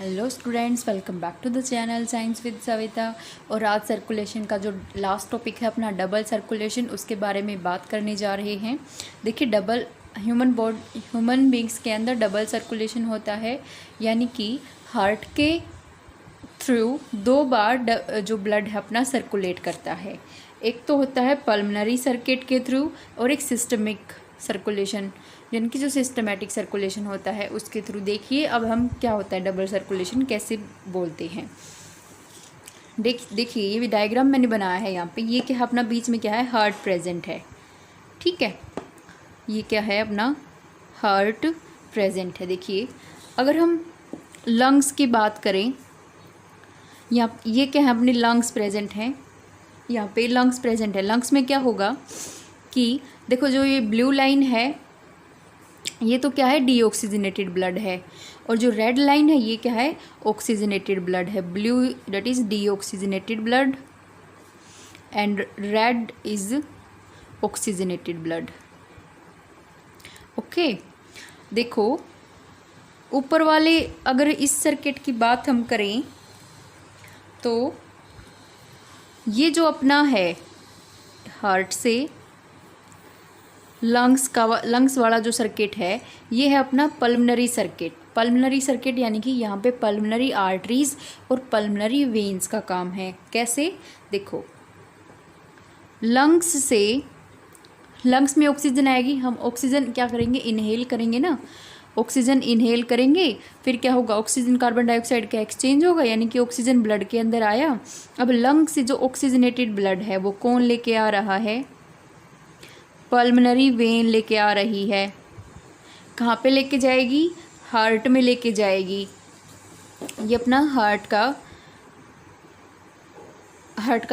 Hello students, welcome back to the channel science with Savita. और आज circulation का जो लास्ट टॉपिक है अपना डबल सर्कुलेशन, उसके बारे में बात करने जा रहे हैं। देखिए, डबल ह्यूमन बींग्स के अंदर डबल सर्कुलेशन होता है, यानी कि हार्ट के थ्रू दो बार जो ब्लड है अपना सर्कुलेट करता है। एक तो होता है पल्मनरी सर्किट के थ्रू और एक सिस्टमिक सर्कुलेशन, यानी कि जो सिस्टमेटिक सर्कुलेशन होता है उसके थ्रू। देखिए अब हम क्या होता है डबल सर्कुलेशन कैसे बोलते हैं। देखिए ये भी डायग्राम मैंने बनाया है यहाँ पे। ये क्या है अपना, बीच में क्या है, हार्ट प्रेजेंट है। ठीक है, ये क्या है अपना, हार्ट प्रेजेंट है। देखिए अगर हम लंग्स की बात करें, यहाँ ये क्या है, अपने लंग्स प्रेजेंट हैं। यहाँ पे लंग्स प्रेजेंट है। लंग्स में क्या होगा कि देखो जो ये ब्लू लाइन है ये तो क्या है, डीऑक्सीजनेटेड ब्लड है, और जो रेड लाइन है ये क्या है, ऑक्सीजनेटेड ब्लड है। Blue that is deoxygenated blood and red is oxygenated blood. Okay, देखो ऊपर वाले अगर इस सर्किट की बात हम करें तो ये जो अपना है हार्ट से लंग्स वाला जो सर्किट है ये है अपना पल्मनरी सर्किट। पल्मनरी सर्किट यानी कि यहाँ पे पल्मनरी आर्टरीज और पल्मनरी वेन्स का काम है। कैसे, देखो लंग्स में ऑक्सीजन आएगी, हम ऑक्सीजन क्या करेंगे, इनहेल करेंगे ना, ऑक्सीजन इनहेल करेंगे, फिर क्या होगा, ऑक्सीजन कार्बन डाइऑक्साइड का एक्सचेंज होगा, यानी कि ऑक्सीजन ब्लड के अंदर आया। अब लंग से जो ऑक्सीजनेटेड ब्लड है वो कौन लेके आ रहा है, पल्मनरी वेन लेके आ रही है। कहाँ पे लेके जाएगी, हार्ट में लेके जाएगी। ये अपना हार्ट का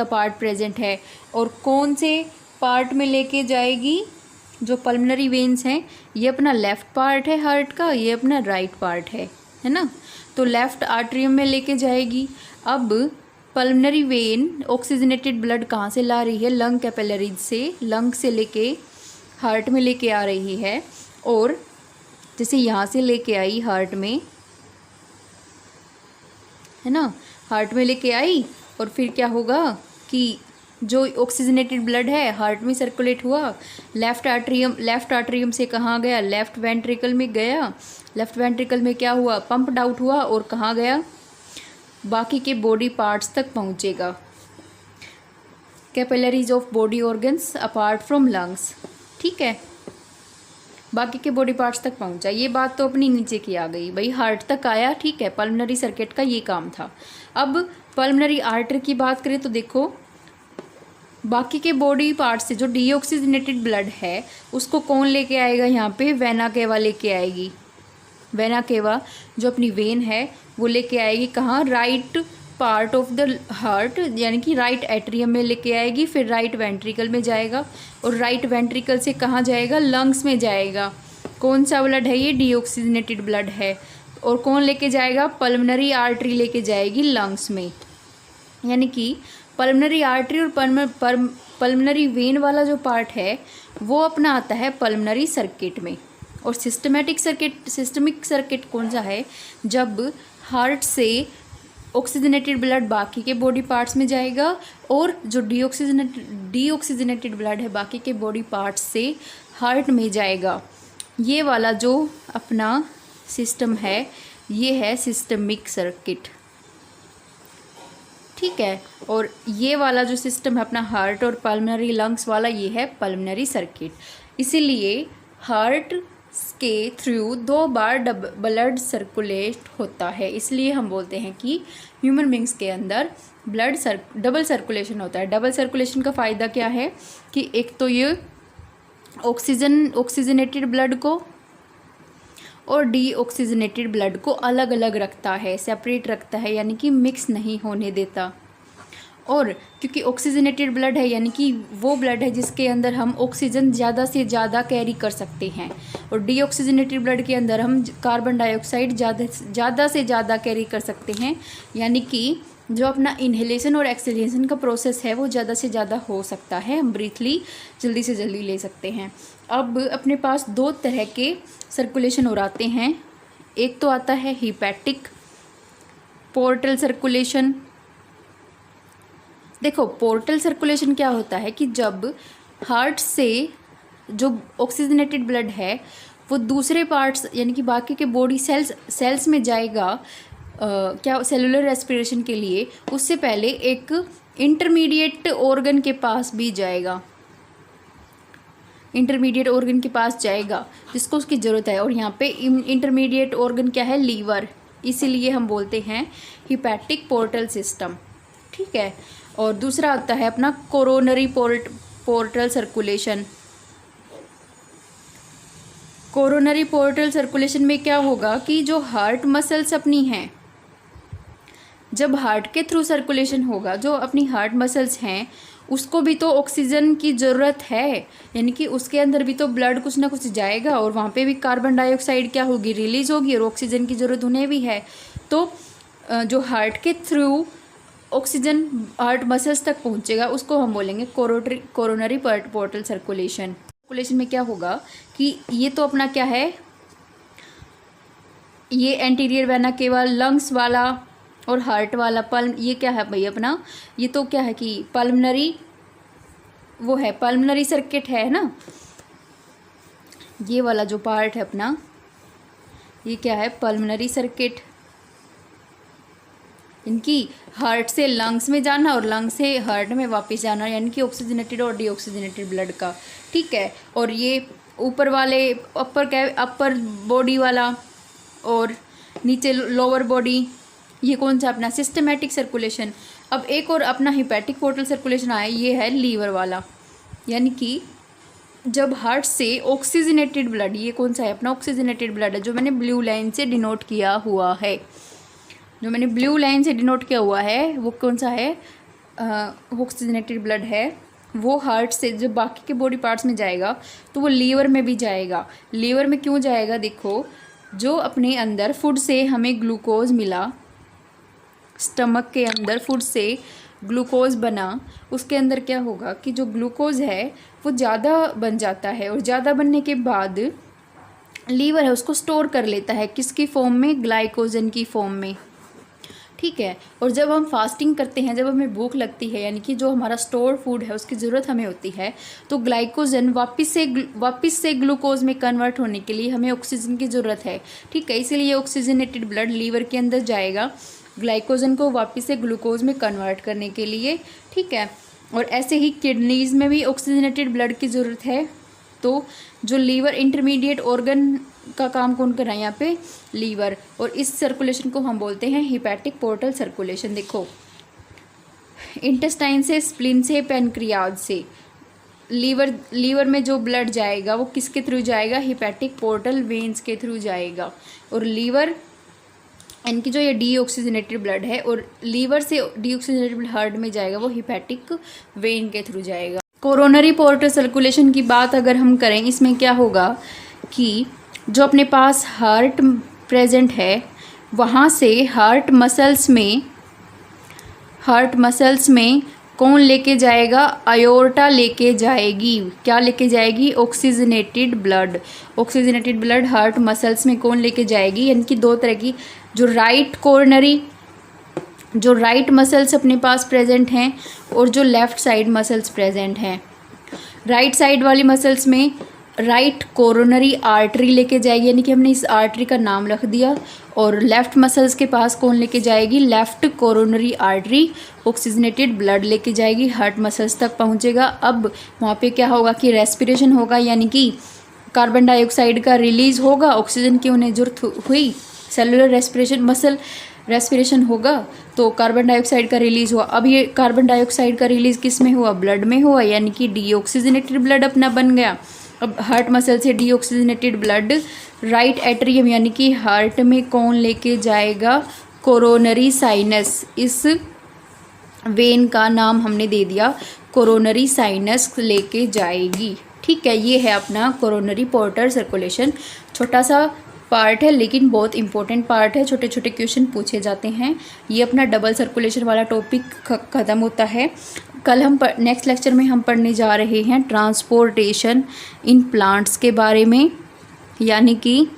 पार्ट प्रेजेंट है। और कौन से पार्ट में लेके जाएगी, जो पल्मनरी वेन्स हैं ये अपना लेफ़्ट पार्ट है हार्ट का, ये अपना राइट पार्ट है ना। तो लेफ़्ट आर्टरियम में लेके जाएगी। अब पल्मनरी वेन ऑक्सीजनेटेड ब्लड कहाँ से ला रही है, लंग कैपिलरीज से, लंग से लेके हार्ट में लेके आ रही है। और जैसे यहाँ से लेके आई हार्ट में, है ना, हार्ट में लेके आई, और फिर क्या होगा कि जो ऑक्सीजनेटेड ब्लड है हार्ट में सर्कुलेट हुआ, लेफ़्ट आर्टरियम से कहाँ गया, लेफ़्ट वेंट्रिकल में गया। लेफ़्ट वेंट्रिकल में क्या हुआ, पंप्ड आउट हुआ, और कहाँ गया, बाकी के बॉडी पार्ट्स तक पहुँचेगा। Capillaries of body organs apart from lungs. ठीक है, बाकी के बॉडी पार्ट्स तक पहुंचा। ये बात तो अपनी नीचे की आ गई भाई, हार्ट तक आया। ठीक है, पल्मनरी सर्किट का ये काम था। अब पल्मनरी आर्टरी की बात करें तो देखो बाकी के बॉडी पार्ट से जो डीऑक्सीजनेटेड ब्लड है उसको कौन लेके आएगा, यहाँ पे वेना केवा लेके आएगी। वेना केवा जो अपनी वेन है वो लेके आएगी कहाँ, right part of the heart, यानी कि राइट एट्रियम में लेके आएगी। फिर राइट वेंट्रिकल में जाएगा, और राइट वेंट्रिकल से कहाँ जाएगा, लंग्स में जाएगा। कौन सा ब्लड है ये, डीऑक्सीजनेटेड ब्लड है। और कौन लेके जाएगा, पल्मनरी आर्टरी लेके जाएगी लंग्स में। यानी कि पल्मनरी आर्टरी और पल्मनरी वेन वाला जो पार्ट है वो अपना आता है पल्मनरी सर्किट में। और सिस्टमिक सर्किट कौन सा है, जब हार्ट से ऑक्सीजनेटेड ब्लड बाकी के बॉडी पार्ट्स में जाएगा, और जो डीऑक्सीजनेटेड ब्लड है बाकी के बॉडी पार्ट्स से हार्ट में जाएगा। ये वाला जो अपना सिस्टम है ये है सिस्टमिक सर्किट। ठीक है, और ये वाला जो सिस्टम है अपना हार्ट और पल्मनरी लंग्स वाला, ये है पल्मनरी सर्किट। इसीलिए हार्ट के थ्रू दो बार ब्लड सर्कुलेट होता है, इसलिए हम बोलते हैं कि ह्यूमन बींग्स के अंदर डबल सर्कुलेशन होता है। डबल सर्कुलेशन का फ़ायदा क्या है कि एक तो ये ऑक्सीजनेटेड ब्लड को और डीऑक्सीजनेटेड ब्लड को अलग अलग रखता है, सेपरेट रखता है, यानी कि मिक्स नहीं होने देता। और क्योंकि ऑक्सीजनेटेड ब्लड है यानी कि वो ब्लड है जिसके अंदर हम ऑक्सीजन ज़्यादा से ज़्यादा कैरी कर सकते हैं, और डीऑक्सीजनेटेड ब्लड के अंदर हम कार्बन डाइऑक्साइड ज़्यादा से ज़्यादा कैरी कर सकते हैं। यानी कि जो अपना इन्हेलेशन और एक्सहेलेशन का प्रोसेस है वो ज़्यादा से ज़्यादा हो सकता है, हम ब्रीथली जल्दी से जल्दी ले सकते हैं। अब अपने पास दो तरह के सर्कुलेशन और आते हैं। एक तो आता है हिपैटिक पोर्टल सर्कुलेशन। देखो पोर्टल सर्कुलेशन क्या होता है कि जब हार्ट से जो ऑक्सीजनेटेड ब्लड है वो दूसरे पार्ट्स यानी कि बाकी के बॉडी सेल्स में जाएगा क्या सेलुलर रेस्पिरेशन के लिए, उससे पहले एक इंटरमीडिएट ऑर्गन के पास भी जाएगा, इंटरमीडिएट ऑर्गन के पास जाएगा जिसको उसकी ज़रूरत है। और यहाँ पे इंटरमीडिएट ऑर्गन क्या है, लीवर, इसीलिए हम बोलते हैं हिपैटिक पोर्टल सिस्टम, ठीक है। और दूसरा आता है अपना coronary portal circulation. Coronary portal circulation में क्या होगा कि जो हार्ट मसल्स अपनी हैं, जब हार्ट के थ्रू सर्कुलेशन होगा, जो अपनी हार्ट मसल्स हैं उसको भी तो ऑक्सीजन की ज़रूरत है, यानी कि उसके अंदर भी तो ब्लड कुछ ना कुछ जाएगा और वहाँ पे भी कार्बन डाइऑक्साइड क्या होगी, रिलीज़ होगी, और ऑक्सीजन की ज़रूरत उन्हें भी है। तो जो हार्ट के थ्रू ऑक्सीजन हार्ट मसल्स तक पहुँचेगा उसको हम बोलेंगे कोरोनरी पोर्टल सर्कुलेशन। सर्कुलेशन में क्या होगा कि ये तो अपना क्या है, ये एंटीरियर वेना केवा, लंग्स वाला और हार्ट वाला पल्म, ये क्या है भाई अपना, ये तो क्या है कि पल्मनरी, वो है पल्मनरी सर्किट है ना, ये वाला जो पार्ट है अपना ये क्या है, पल्मनरी सर्किट। इनकी हार्ट से लंग्स में जाना और लंग्स से हार्ट में वापस जाना, यानी कि ऑक्सीजनेटेड और डीऑक्सीजनेटेड ब्लड का, ठीक है। और ये ऊपर वाले अपर बॉडी वाला और नीचे लोअर बॉडी, ये कौन सा अपना सिस्टमेटिक सर्कुलेशन। अब एक और अपना हिपैटिक पोर्टल सर्कुलेशन आया, ये है लीवर वाला, यानी कि जब हार्ट से ऑक्सीजनेटेड ब्लड, ये कौन सा है अपना ऑक्सीजनेटेड ब्लड है, जो मैंने ब्लू लाइन से डिनोट किया हुआ है, जो मैंने ब्लू लाइन से डिनोट किया हुआ है वो कौन सा है, ऑक्सीजनेटेड ब्लड है। वो हार्ट से जब बाकी के बॉडी पार्ट्स में जाएगा तो वो लीवर में भी जाएगा। लीवर में क्यों जाएगा, देखो जो अपने अंदर फूड से हमें ग्लूकोज मिला, स्टमक के अंदर फूड से ग्लूकोज बना, उसके अंदर क्या होगा कि जो ग्लूकोज है वो ज़्यादा बन जाता है, और ज़्यादा बनने के बाद लीवर है उसको स्टोर कर लेता है, किसकी फॉर्म में, ग्लाइकोजन की फॉर्म में, ठीक है। और जब हम फास्टिंग करते हैं, जब हमें भूख लगती है, यानी कि जो हमारा स्टोर फूड है उसकी ज़रूरत हमें होती है, तो ग्लाइकोजन वापस से ग्लूकोज में कन्वर्ट होने के लिए हमें ऑक्सीजन की ज़रूरत है, ठीक है। इसीलिए ऑक्सीजनेटेड ब्लड लीवर के अंदर जाएगा ग्लाइकोजन को वापस से ग्लूकोज में कन्वर्ट करने के लिए, ठीक है। और ऐसे ही किडनीज़ में भी ऑक्सीजनेटेड ब्लड की ज़रूरत है। तो जो लीवर इंटरमीडिएट ऑर्गन का काम कौन कर रहा है यहाँ पे, लीवर, और इस सर्कुलेशन को हम बोलते हैं हिपैटिक पोर्टल सर्कुलेशन। देखो इंटेस्टाइन से, स्प्लीन से, पैनक्रियाज से लीवर में जो ब्लड जाएगा वो किसके थ्रू जाएगा, हिपैटिक पोर्टल वेन्स के थ्रू जाएगा। और लीवर इनकी जो ये डीऑक्सीजनेटेड ब्लड है, और लीवर से डीऑक्सीजनेटेड ब्लड हार्ट में जाएगा वो हिपैटिक वेन के थ्रू जाएगा। कोरोनरी पोर्टल सर्कुलेशन की बात अगर हम करें, इसमें क्या होगा कि जो अपने पास हार्ट प्रेजेंट है वहाँ से हार्ट मसल्स में कौन लेके जाएगा, अयोर्टा लेके जाएगी। क्या लेके जाएगी, oxygenated blood. Oxygenated blood heart muscles में कौन लेके जाएगी, यानी कि दो तरह की, जो राइट मसल्स अपने पास प्रेजेंट हैं और जो लेफ़्ट साइड मसल्स प्रेजेंट हैं। राइट साइड वाली मसल्स में राइट कोरोनरी आर्टरी लेके जाएगी, यानी कि हमने इस आर्टरी का नाम रख दिया। और लेफ़्ट मसल्स के पास कौन लेके जाएगी, left coronary artery oxygenated blood लेके जाएगी, हार्ट मसल्स तक पहुंचेगा। अब वहाँ पे क्या होगा कि रेस्पिरेशन होगा, यानी कि कार्बन डाइऑक्साइड का रिलीज़ होगा, ऑक्सीजन की उन्हें जरूरत हुई, सेलुलर रेस्पिरेशन, मसल रेस्पिरेशन होगा तो कार्बन डाइऑक्साइड का रिलीज़ हुआ। अब ये कार्बन डाइऑक्साइड का रिलीज़ किस में हुआ, ब्लड में हुआ, यानी कि डीऑक्सीजनेटेड ब्लड अपना बन गया। अब हार्ट मसल से डीऑक्सीजनेटेड ब्लड राइट एट्रियम यानी कि हार्ट में कौन लेके जाएगा, कोरोनरी साइनस। इस वेन का नाम हमने दे दिया कोरोनरी साइनस लेके जाएगी, ठीक है। ये है अपना कोरोनरी पोर्टल सर्कुलेशन। छोटा सा पार्ट है लेकिन बहुत इंपॉर्टेंट पार्ट है, छोटे छोटे क्वेश्चन पूछे जाते हैं। ये अपना डबल सर्कुलेशन वाला टॉपिक ख़त्म होता है। कल हम नेक्स्ट लेक्चर में हम पढ़ने जा रहे हैं ट्रांसपोर्टेशन इन प्लांट्स के बारे में, यानी कि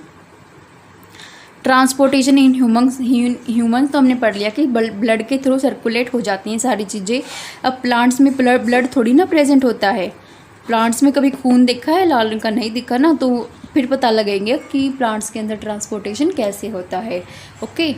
ट्रांसपोर्टेशन इन ह्यूमंस तो हमने पढ़ लिया कि ब्लड के थ्रू सर्कुलेट हो जाती हैं सारी चीज़ें। अब प्लांट्स में ब्लड थोड़ी ना प्रेजेंट होता है। प्लांट्स में कभी खून देखा है लाल रंग का? नहीं दिखा ना, तो फिर पता लगेंगे कि प्लांट्स के अंदर ट्रांसपोर्टेशन कैसे होता है। ओके।